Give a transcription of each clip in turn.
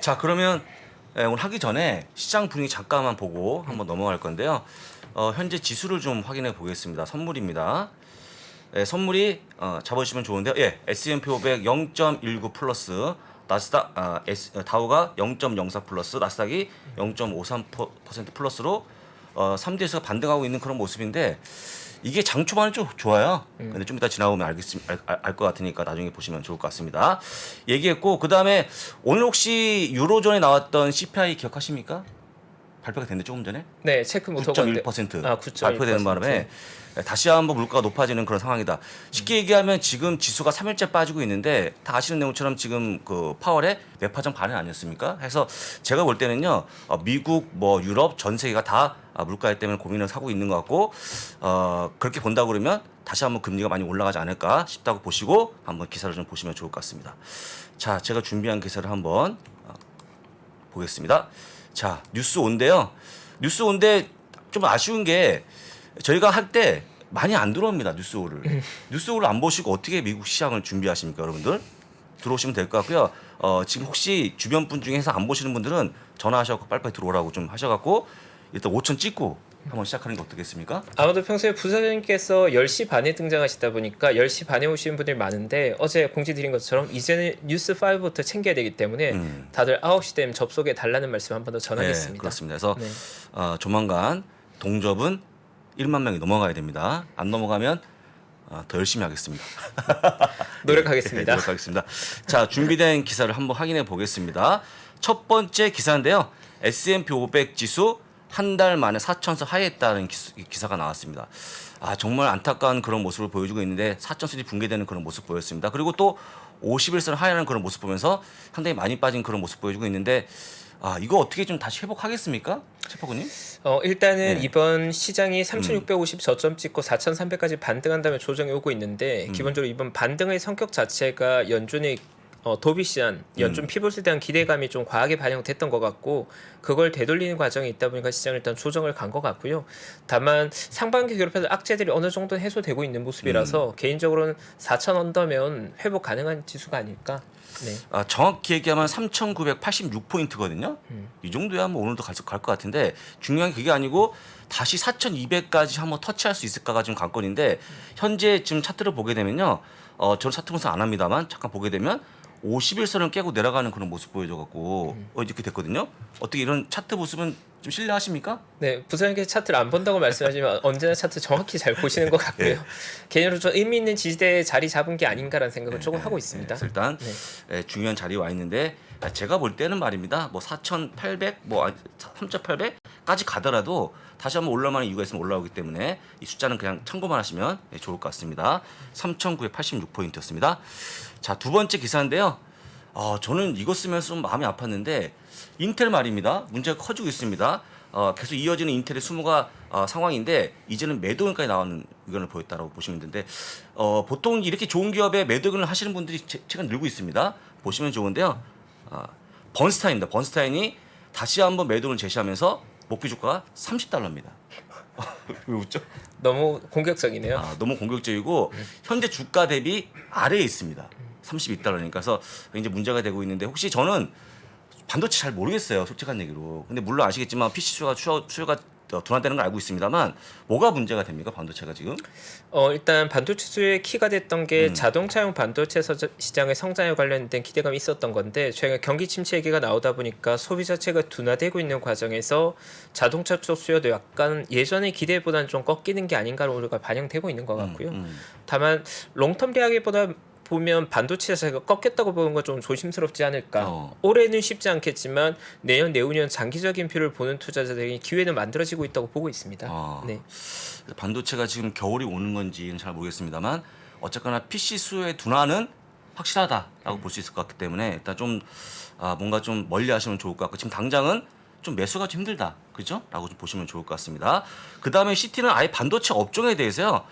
자, 그러면 오늘 하기 전에 시장 분위기 잠깐만 보고 한번 넘어갈 건데요. 현재 지수를 좀 확인해 보겠습니다. 선물입니다. 선물이 잡아주시면 좋은데요. 예, S&P 500 0.19 플러스, 나스닥 다우가 0.04 플러스, 나스닥이 0.53% 플러스로 3대에서 반등하고 있는 그런 모습인데 이게 장 초반은 좀 좋아요. 근데 좀 이따 지나오면 알 것 같으니까 나중에 보시면 좋을 것 같습니다. 얘기했고 그 다음에 오늘 혹시 유로존에 나왔던 CPI 기억하십니까? 발표가 됐는데 조금 전에 네, 체크 못 하고 9.1% 9.1% 발표되는 바람에 다시 한번 물가가 높아지는 그런 상황이다. 쉽게 얘기하면 지금 지수가 3일째 빠지고 있는데 다 아시는 내용처럼 지금 그 파월의 매파전 반응 아니었습니까? 해서 제가 볼 때는요 미국 뭐 유럽 전 세계가 다 물가 때문에 고민을 하고 있는 것 같고 그렇게 본다 그러면 다시 한번 금리가 많이 올라가지 않을까 싶다고 보시고 한번 기사를 좀 보시면 좋을 것 같습니다. 자, 제가 준비한 기사를 한번 보겠습니다. 자, 뉴스 온데요. 뉴스 온데 좀 아쉬운 게 저희가 할 때 많이 안 들어옵니다. 뉴스오를. 뉴스오를 안 보시고 어떻게 미국 시장을 준비하십니까, 여러분들? 들어오시면 될 것 같고요. 지금 혹시 주변 분 중에서 안 보시는 분들은 전화하셔서 빨리빨리 들어오라고 좀 하셔갖고 일단 5천 찍고 한번 시작하는 게 어떻겠습니까? 아무도 평소에 부사장님께서 10시 반에 등장하시다 보니까 10시 반에 오시는 분들이 많은데 어제 공지 드린 것처럼 이제는 뉴스 5부터 챙겨야 되기 때문에 다들 9시 되면 접속해 달라는 말씀 한 번 더 전하겠습니다. 네, 그렇습니다. 그래서 네. 조만간 동접은 1만 명이 넘어가야 됩니다. 안 넘어가면 더 열심히 하겠습니다. 노력하겠습니다. 네, 노력하겠습니다. 자, 준비된 기사를 한번 확인해 보겠습니다. 첫 번째 기사인데요. S&P 500 지수 한 달 만에 4천선 하회했다는 기사가 나왔습니다. 정말 안타까운 그런 모습을 보여주고 있는데 4천선이 붕괴되는 그런 모습 보였습니다. 그리고 또 51선 하회하는 그런 모습 보면서 상당히 많이 빠진 그런 모습 보여주고 있는데 이거 어떻게 좀 다시 회복하겠습니까? 최파구님? 일단은 네. 이번 시장이 3,650 저점 찍고 4,300까지 반등한다면 조정이 오고 있는데 기본적으로 이번 반등의 성격 자체가 연준의 도비시한 연준 피봇에 대한 기대감이 좀 과하게 반영됐던 것 같고 그걸 되돌리는 과정이 있다 보니까 시장은 일단 조정을 간 것 같고요. 다만 상반기 괴롭혔던 악재들이 어느 정도 해소되고 있는 모습이라서 개인적으로는 4,000 언더면 회복 가능한 지수가 아닐까. 네. 정확히 얘기하면 3,986포인트거든요. 이 정도야 뭐 오늘도 갈 것 같은데 중요한 게 그게 아니고 다시 4,200까지 한번 터치할 수 있을까가 지금 관건인데 현재 지금 차트를 보게 되면요. 저는 차트 분석 안 합니다만 잠깐 보게 되면 51선을 깨고 내려가는 그런 모습 보여줘갖고 이렇게 됐거든요. 어떻게 이런 차트 모습은 좀 신뢰하십니까? 네, 부사장님께서 차트를 안 본다고 말씀하시면 언제나 차트 정확히 잘 보시는 것 같고요. 네. 개인적으로 좀 의미 있는 지지대에 자리 잡은 게 아닌가라는 생각을 조금 하고 있습니다. 그래서 일단 중요한 자리에 와 있는데 제가 볼 때는 말입니다. 뭐 4,800, 뭐 3,800까지 가더라도 다시 한번 올라가는 이유가 있으면 올라오기 때문에 이 숫자는 그냥 참고만 하시면 좋을 것 같습니다. 3,986포인트였습니다. 자, 두 번째 기사인데요. 저는 이거 쓰면서 좀 마음이 아팠는데 인텔 말입니다. 문제가 커지고 있습니다. 계속 이어지는 인텔의 수모가 상황인데 이제는 매도 의견까지 나오는 의견을 보였다라고 보시면 되는데 보통 이렇게 좋은 기업에 매도 의견을 하시는 분들이 최근 늘고 있습니다. 보시면 좋은데요. 번스타인입니다. 번스타인이 다시 한번 매도를 제시하면서 목표 주가가 $30입니다. 왜 웃죠? 너무 공격적이네요. 너무 공격적이고 현재 주가 대비 아래에 있습니다. $32니까 그래서 이제 문제가 되고 있는데 혹시 저는 반도체 잘 모르겠어요. 솔직한 얘기로. 근데 물론 아시겠지만 PC 수요가 둔화되는 걸 알고 있습니다만 뭐가 문제가 됩니까? 반도체가 지금? 일단 반도체 수요의 키가 됐던 게 자동차용 반도체 시장의 성장에 관련된 기대감이 있었던 건데 최근 경기 침체 얘기가 나오다 보니까 소비 자체가 둔화되고 있는 과정에서 자동차 쪽 수요도 약간 예전의 기대보다는 좀 꺾이는 게 아닌가로 우리가 반영되고 있는 것 같고요. 다만 롱텀 대하기보다 보면 반도체 자체가 꺾였다고 보는 건 좀 조심스럽지 않을까. 올해는 쉽지 않겠지만 내년 내후년 장기적인 뷰를 보는 투자자들이 기회는 만들어지고 있다고 보고 있습니다. 네. 반도체가 지금 겨울이 오는 건지는 잘 모르겠습니다만 어쨌거나 PC 수요의 둔화는 확실하다라고 볼 수 있을 것 같기 때문에 일단 좀 뭔가 좀 멀리 하시면 좋을 것 같고 지금 당장은 좀 매수가 좀 힘들다. 그죠? 라고 좀 보시면 좋을 것 같습니다. 그 다음에 CT는 아예 반도체 업종에 대해서요.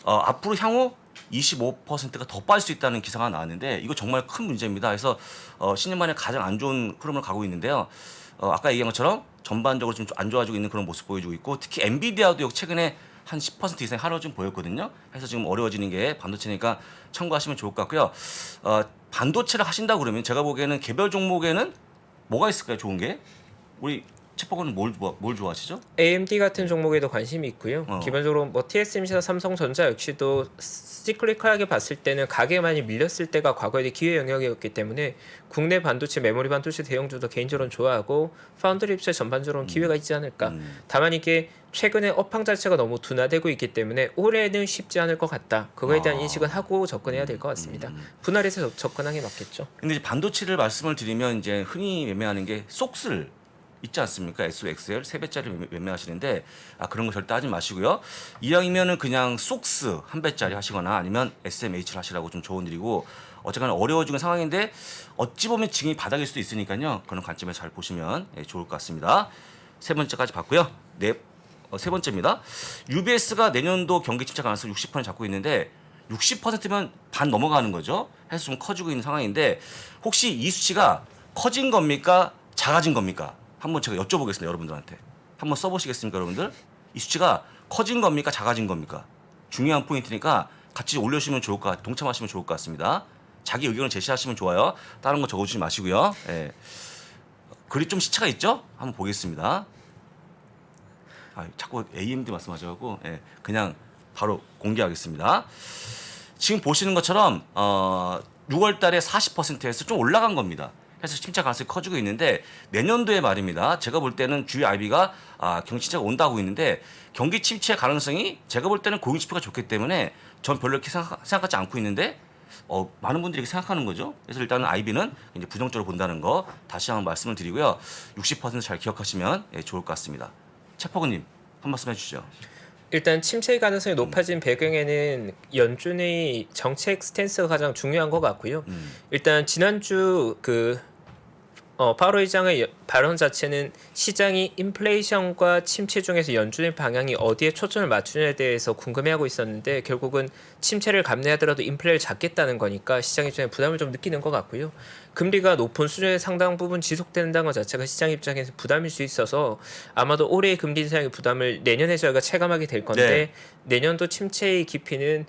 앞으로 향후 25%가 더 빠질 수 있다는 기사가 나왔는데 이거 정말 큰 문제입니다. 그래서 신년 만에 가장 안 좋은 흐름을 가고 있는데요. 아까 얘기한 것처럼 전반적으로 좀 안 좋아지고 있는 그런 모습 보여주고 있고 특히 엔비디아도 최근에 한 10% 이상 하락 좀 보였거든요. 그래서 지금 어려워지는 게 반도체니까 참고하시면 좋을 것 같고요. 반도체를 하신다 그러면 제가 보기에는 개별 종목에는 뭐가 있을까요? 좋은 게 우리 채퍼건은 뭘 좋아하시죠? AMD 같은 종목에도 관심이 있고요. 기본적으로 뭐 TSMC나 삼성전자 역시도 시클리컬하게 봤을 때는 가격에 많이 밀렸을 때가 과거의 기회 영역이었기 때문에 국내 반도체, 메모리 반도체 대형주도 개인적으로는 좋아하고 파운드리 입체 전반적으로는 기회가 있지 않을까. 다만 이게 최근에 업황 자체가 너무 둔화되고 있기 때문에 올해는 쉽지 않을 것 같다. 그거에 대한 인식은 하고 접근해야 될 것 같습니다. 분할해서 접근하는 게 맞겠죠. 근데 이제 반도체를 말씀을 드리면 이제 흔히 매매하는 게 속슬 있지 않습니까? SOXL 3배짜리 매매하시는데 그런 거 절대 하지 마시고요. 이왕이면은 그냥 속스 1배짜리 하시거나 아니면 SMH를 하시라고 좀 조언드리고 어쨌거나 어려워지는 상황인데 어찌 보면 지금이 바닥일 수도 있으니까요. 그런 관점에서 잘 보시면 좋을 것 같습니다. 세 번째까지 봤고요. 세 번째입니다. UBS가 내년도 경기 침체 가능성 60% 잡고 있는데 60%면 반 넘어가는 거죠. 해서 좀 커지고 있는 상황인데 혹시 이 수치가 커진 겁니까? 작아진 겁니까? 한번 제가 여쭤보겠습니다. 여러분들한테. 한번 써보시겠습니까? 여러분들? 이 수치가 커진 겁니까? 작아진 겁니까? 중요한 포인트니까 같이 올려주시면 좋을 것 동참하시면 좋을 것 같습니다. 자기 의견을 제시하시면 좋아요. 다른 거 적어주지 마시고요. 예. 글이 좀 시차가 있죠? 한번 보겠습니다. 자꾸 AMD 말씀하셔가지고 그냥 바로 공개하겠습니다. 지금 보시는 것처럼 6월 달에 40%에서 좀 올라간 겁니다. 해서 침체 가능성이 커지고 있는데 내년도에 말입니다. 제가 볼 때는 주요 IB가 경기 침체가 온다고 있는데 경기 침체 가능성이 제가 볼 때는 고용 지표가 좋기 때문에 전 별로 이렇게 생각하지 않고 있는데 많은 분들이 이렇게 생각하는 거죠. 그래서 일단은 IB는 이제 부정적으로 본다는 거 다시 한번 말씀을 드리고요. 60%잘 기억하시면 좋을 것 같습니다. 채퍼그님 한 말씀 해주시죠. 일단 침체 가능성이 높아진 배경에는 연준의 정책 스탠스가 가장 중요한 것 같고요. 일단 지난주 파월 의장의 발언 자체는 시장이 인플레이션과 침체 중에서 연준의 방향이 어디에 초점을 맞추냐에 대해서 궁금해하고 있었는데 결국은 침체를 감내하더라도 인플레를 잡겠다는 거니까 시장 입장에 부담을 좀 느끼는 것 같고요. 금리가 높은 수준의 상당 부분 지속된다는 것 자체가 시장 입장에서 부담일 수 있어서 아마도 올해의 금리 인상의 부담을 내년에 저희가 체감하게 될 건데 내년도 침체의 깊이는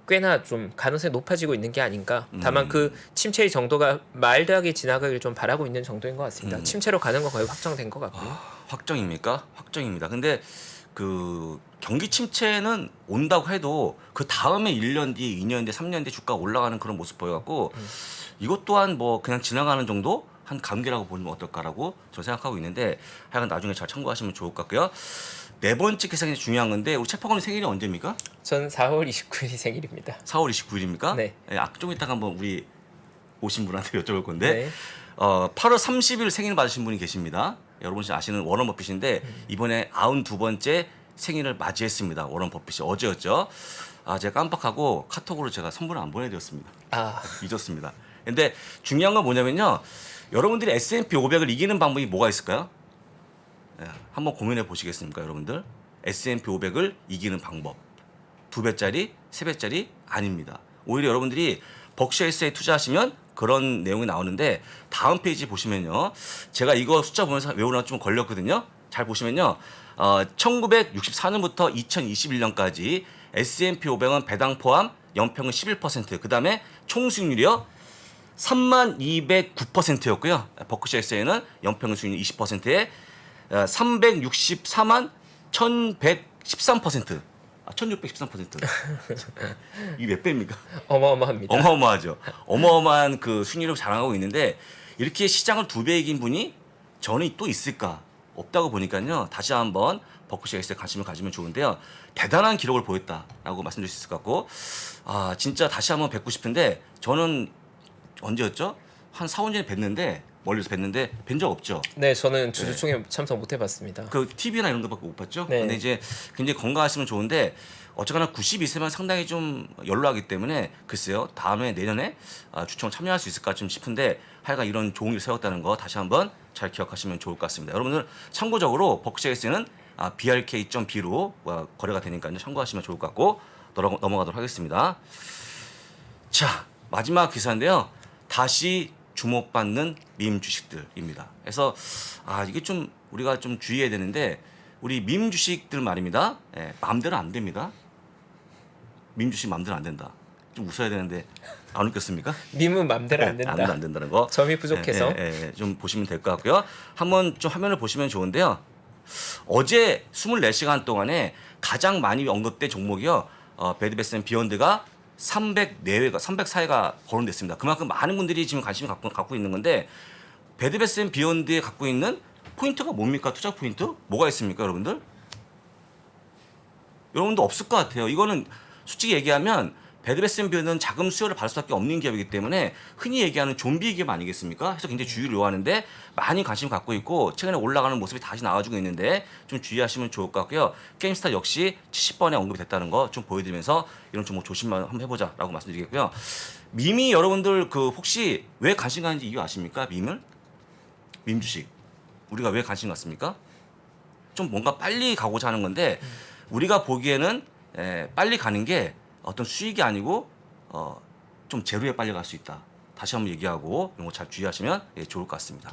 꽤나 좀 가능성이 높아지고 있는 게 아닌가. 다만 그 침체의 정도가 마일드하게 지나가길 좀 바라고 있는 정도인 것 같습니다. 침체로 가는 건 거의 확정된 것 같고요. 확정입니까? 확정입니다. 근데 그 경기 침체는 온다고 해도 그 다음에 1년 뒤, 2년 뒤, 3년 뒤 주가가 올라가는 그런 모습 보여갖고 이것 또한 뭐 그냥 지나가는 정도 한 감기라고 보면 어떨까라고 저는 생각하고 있는데 하여간 나중에 잘 참고하시면 좋을 것 같고요. 네 번째 계산이 중요한 건데 우리 채퍼건의 생일이 언제입니까? 전 4월 29일이 생일입니다. 4월 29일입니까? 네. 좀 이따가 한번 우리 오신 분한테 여쭤볼 건데 네. 8월 30일 생일 받으신 분이 계십니다. 여러분이 아시는 워런 버핏인데 이번에 92번째 생일을 맞이했습니다. 워런 버핏이 어제였죠. 제가 깜빡하고 카톡으로 제가 선물을 안 보내드렸습니다. 잊었습니다. 근데 중요한 건 뭐냐면요. 여러분들이 S&P 500을 이기는 방법이 뭐가 있을까요? 한번 고민해 보시겠습니까, 여러분들? S&P 500을 이기는 방법. 2배짜리, 3배짜리 아닙니다. 오히려 여러분들이 벅시어에스에 투자하시면 그런 내용이 나오는데 다음 페이지 보시면요. 제가 이거 숫자 보면서 외우느라 좀 걸렸거든요. 잘 보시면요. 1964년부터 2021년까지 S&P 500은 배당 포함 연평은 11%, 그 다음에 총 수익률이요. 3209%였고요. 버크셔에스에는 연평균 수익률 20%에 364만 1113%. 1613%. 이게 몇 배입니까? 어마어마합니다. 어마어마하죠. 어마어마한 그 수익률을 자랑하고 있는데 이렇게 시장을 2배 이긴 분이 저는 또 있을까? 없다고 보니까요. 다시 한번 버크셔에스에 관심을 가지면 좋은데요. 대단한 기록을 보였다라고 말씀드릴 수 있을 것 같고 진짜 다시 한번 뵙고 싶은데 저는 언제였죠? 한 4, 5년 전에 뵀는데 멀리서 뵀는데 뵌 적 없죠. 네, 저는 주주총회 참석 못 해봤습니다. 그 TV나 이런 데밖에 못 봤죠. 네. 근데 이제 굉장히 건강하시면 좋은데 어쨌거나 92세면 상당히 좀 연로하기 때문에 글쎄요 다음에 내년에 주총 참여할 수 있을까 좀 싶은데 하여간 이런 좋은 일 세웠다는 거 다시 한번 잘 기억하시면 좋을 것 같습니다. 여러분들 참고적으로 버크셔에스는 BRK.B로 거래가 되니까요 참고하시면 좋을 것 같고 넘어가도록 하겠습니다. 자 마지막 기사인데요. 다시 주목받는 밈 주식들입니다. 그래서 이게 좀 우리가 좀 주의해야 되는데 우리 밈 주식들 말입니다. 마음대로 안 됩니다. 밈 주식 마음대로 안 된다. 좀 웃어야 되는데 안 웃겼습니까? 밈은 맘대로 안 된다. 안 된다는 거. 점이 부족해서. 좀 보시면 될 것 같고요. 한번 좀 화면을 보시면 좋은데요. 어제 24시간 동안에 가장 많이 언급된 종목이요. 베드 베스 앤 비욘드가 304회가 304회가 거론됐습니다. 그만큼 많은 분들이 지금 관심을 갖고 있는 건데 베드 베스 앤 비욘드에 갖고 있는 포인트가 뭡니까? 투자 포인트? 뭐가 있습니까, 여러분들? 여러분도 없을 것 같아요. 이거는 솔직히 얘기하면 베드 베스 앤 비욘드는 자금 수요를 받을 수밖에 없는 기업이기 때문에 흔히 얘기하는 좀비 기업 아니겠습니까? 해서 굉장히 주의를 요하는데 많이 관심 갖고 있고 최근에 올라가는 모습이 다시 나와주고 있는데 좀 주의하시면 좋을 것 같고요. 게임스타 역시 70번에 언급이 됐다는 거 좀 보여드리면서 이런 종목 조심만 한번 해보자라고 말씀드리겠고요. 밈이 여러분들 그 혹시 왜 관심 가는지 이유 아십니까? 밈을? 밈 주식 우리가 왜 관심 갖습니까? 좀 뭔가 빨리 가고자 하는 건데 우리가 보기에는 빨리 가는 게 어떤 수익이 아니고 좀 제로에 빨리 갈 수 있다. 다시 한번 얘기하고 이런 거 잘 주의하시면 좋을 것 같습니다.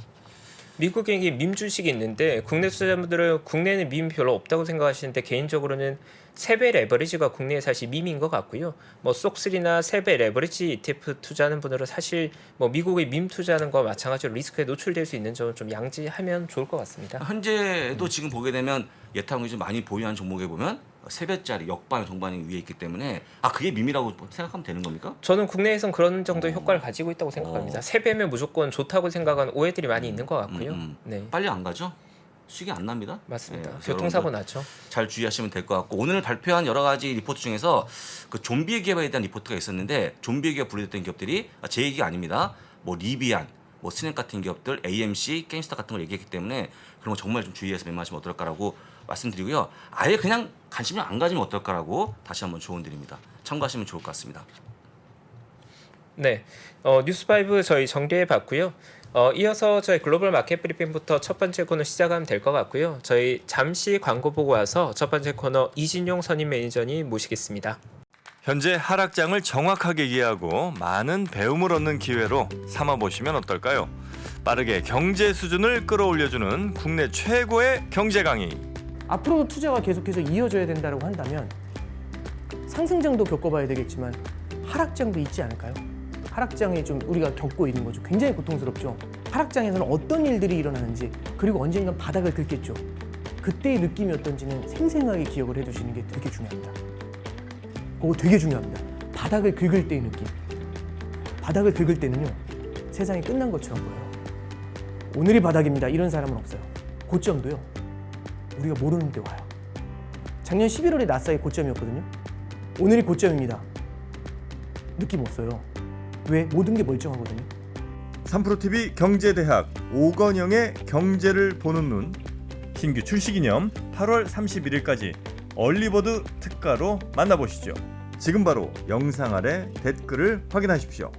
미국에 밈 주식이 있는데 국내 투자자분들은 국내에는 밈 별로 없다고 생각하시는데 개인적으로는 세배 레버리지가 국내에 사실 밈인 것 같고요. 뭐 쏙3나 세배 레버리지 ETF 투자하는 분들은 사실 뭐 미국의 밈 투자하는 거와 마찬가지로 리스크에 노출될 수 있는 점은 좀 양지하면 좋을 것 같습니다. 현재도 지금 보게 되면 예타운이 좀 많이 보유한 종목에 보면 3배짜리 역반영 정반영 위에 있기 때문에 그게 밈이라고 생각하면 되는 겁니까? 저는 국내에선 그런 정도의 효과를 가지고 있다고 생각합니다. 세배면 무조건 좋다고 생각하는 오해들이 많이 있는 것 같고요. 네, 빨리 안 가죠? 수익이 안 납니다. 맞습니다. 그래서 교통사고 여러분들 나죠. 잘 주의하시면 될 것 같고 오늘 발표한 여러 가지 리포트 중에서 그 좀비 기업에 대한 리포트가 있었는데 좀비 기업 분류됐던 기업들이 제 얘기가 아닙니다. 뭐 리비안, 뭐 스냅 같은 기업들, AMC, 게임스타 같은 걸 얘기했기 때문에 그런 거 정말 좀 주의해서 매매하시면 어떨까라고 말씀드리고요. 아예 그냥 관심이 안 가지면 어떨까라고 다시 한번 조언드립니다. 참고하시면 좋을 것 같습니다. 네, 뉴스5 저희 정리해 봤고요. 이어서 저희 글로벌 마켓 브리핑부터 첫 번째 코너 시작하면 될 것 같고요. 저희 잠시 광고 보고 와서 첫 번째 코너 이진용 선임 매니저님 모시겠습니다. 현재 하락장을 정확하게 이해하고 많은 배움을 얻는 기회로 삼아보시면 어떨까요? 빠르게 경제 수준을 끌어올려주는 국내 최고의 경제 강의. 앞으로도 투자가 계속해서 이어져야 된다고 한다면 상승장도 겪어봐야 되겠지만 하락장도 있지 않을까요? 하락장에 좀 우리가 겪고 있는 거죠. 굉장히 고통스럽죠. 하락장에서는 어떤 일들이 일어나는지 그리고 언젠간 바닥을 긁겠죠. 그때의 느낌이 어떤지는 생생하게 기억을 해두시는 게 되게 중요합니다. 그거 되게 중요합니다. 바닥을 긁을 때의 느낌. 바닥을 긁을 때는요. 세상이 끝난 것처럼 보여요. 오늘이 바닥입니다. 이런 사람은 없어요. 고점도요. 우리가 모르는 데 와요. 작년 11월에 나스닥이 고점이었거든요. 오늘이 고점입니다. 느낌 없어요. 왜? 모든 게 멀쩡하거든요. 3프로TV 경제대학 오건영의 경제를 보는 눈 신규 출시 기념 8월 31일까지 얼리버드 특가로 만나보시죠. 지금 바로 영상 아래 댓글을 확인하십시오.